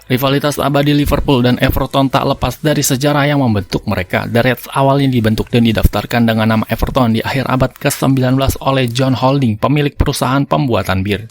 Rivalitas abadi Liverpool dan Everton tak lepas dari sejarah yang membentuk mereka. The Reds awalnya dibentuk dan didaftarkan dengan nama Everton di akhir abad ke-19 oleh John Holding, pemilik perusahaan pembuatan bir.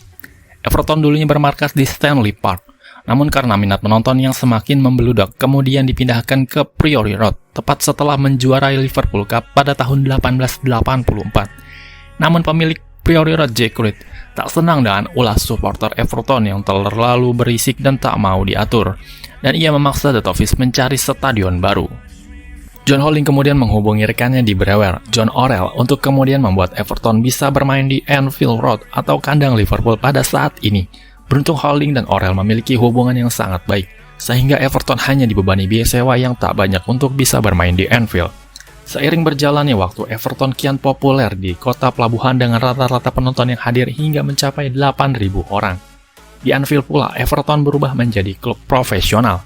Everton dulunya bermarkas di Stanley Park, namun karena minat penonton yang semakin membeludak, kemudian dipindahkan ke Priory Road, tepat setelah menjuarai Liverpool Cup pada tahun 1884. Namun pemilik Priory Road, Jack Reed, tak senang dengan ulah supporter Everton yang terlalu berisik dan tak mau diatur, dan ia memaksa The Toffees mencari stadion baru. John Holding kemudian menghubungi rekannya di Brewer, John Orrell, untuk kemudian membuat Everton bisa bermain di Anfield Road atau kandang Liverpool pada saat ini. Beruntung Holding dan Orrell memiliki hubungan yang sangat baik, sehingga Everton hanya dibebani biaya sewa yang tak banyak untuk bisa bermain di Anfield. Seiring berjalannya waktu, Everton kian populer di kota pelabuhan dengan rata-rata penonton yang hadir hingga mencapai 8.000 orang. Di Anfield pula, Everton berubah menjadi klub profesional.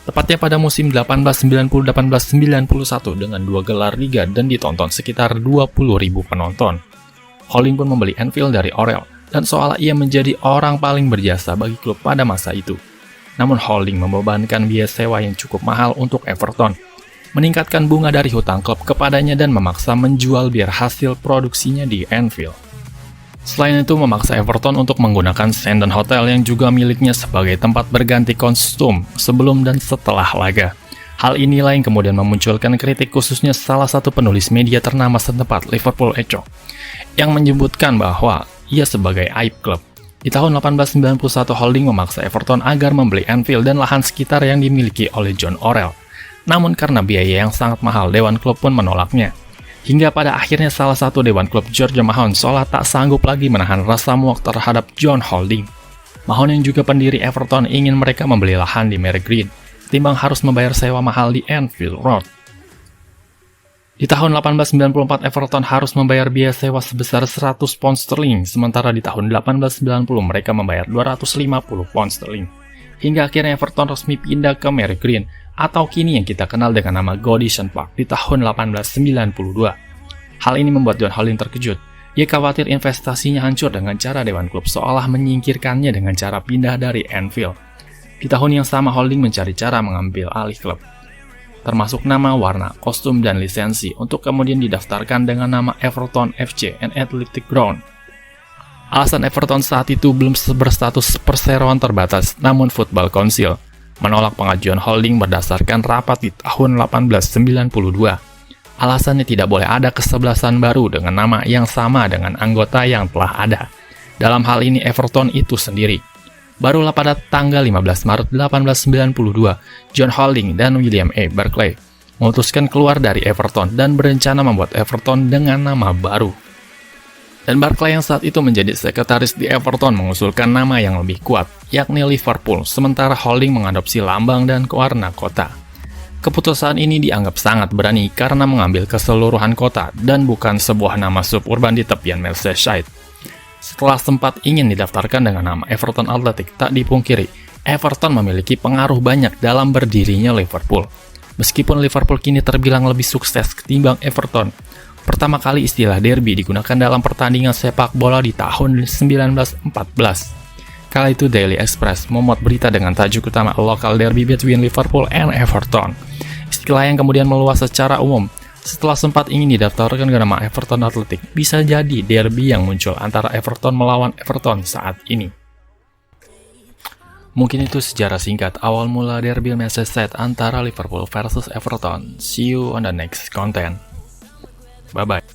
Tepatnya pada musim 1890-1891 dengan 2 gelar liga dan ditonton sekitar 20.000 penonton. Holding pun membeli Anfield dari Orrell, dan seolah ia menjadi orang paling berjasa bagi klub pada masa itu. Namun Holding membebankan biaya sewa yang cukup mahal untuk Everton, meningkatkan bunga dari hutang klub kepadanya dan memaksa menjual bir hasil produksinya di Anfield. Selain itu, memaksa Everton untuk menggunakan Sandon Hotel yang juga miliknya sebagai tempat berganti kostum sebelum dan setelah laga. Hal inilah yang kemudian memunculkan kritik khususnya salah satu penulis media ternama setempat, Liverpool Echo, yang menyebutkan bahwa ia sebagai aib klub. Di tahun 1891, Holding memaksa Everton agar membeli Anfield dan lahan sekitar yang dimiliki oleh John Orrell. Namun karena biaya yang sangat mahal, Dewan Klub pun menolaknya. Hingga pada akhirnya salah satu Dewan Klub, George Mahon, seolah tak sanggup lagi menahan rasa muak terhadap John Holding. Mahon yang juga pendiri Everton ingin mereka membeli lahan di Mare Green, ketimbang harus membayar sewa mahal di Anfield Road. Di tahun 1894, Everton harus membayar biaya sewa sebesar 100 pound sterling, sementara di tahun 1890 mereka membayar 250 pound sterling. Hingga akhirnya Everton resmi pindah ke Mare Green, atau kini yang kita kenal dengan nama Goodison Park di tahun 1892. Hal ini membuat John Holding terkejut. Ia khawatir investasinya hancur dengan cara Dewan Klub seolah menyingkirkannya dengan cara pindah dari Anfield. Di tahun yang sama, Holding mencari cara mengambil alih klub, termasuk nama, warna, kostum, dan lisensi, untuk kemudian didaftarkan dengan nama Everton FC and Athletic Ground. Alasan Everton saat itu belum berstatus perseroan terbatas, namun Football Council menolak pengajuan Holding berdasarkan rapat di tahun 1892. Alasannya tidak boleh ada kesebelasan baru dengan nama yang sama dengan anggota yang telah ada. Dalam hal ini Everton itu sendiri. Barulah pada tanggal 15 Maret 1892, John Holding dan William A. Barclay memutuskan keluar dari Everton dan berencana membuat Everton dengan nama baru. Dan Barclay yang saat itu menjadi sekretaris di Everton mengusulkan nama yang lebih kuat, yakni Liverpool, sementara Holding mengadopsi lambang dan warna kota. Keputusan ini dianggap sangat berani karena mengambil keseluruhan kota dan bukan sebuah nama suburban di tepian Merseyside. Setelah sempat ingin didaftarkan dengan nama Everton Athletic, tak dipungkiri, Everton memiliki pengaruh banyak dalam berdirinya Liverpool. Meskipun Liverpool kini terbilang lebih sukses ketimbang Everton, pertama kali istilah derby digunakan dalam pertandingan sepak bola di tahun 1914. Kala itu Daily Express memuat berita dengan tajuk utama Local Derby Between Liverpool and Everton. Istilah yang kemudian meluas secara umum. Setelah sempat ingin didaftarkan ke nama Everton Athletic, bisa jadi derby yang muncul antara Everton melawan Everton saat ini. Mungkin itu sejarah singkat awal mula derby Merseyside antara Liverpool versus Everton. See you on the next content. Bye-bye.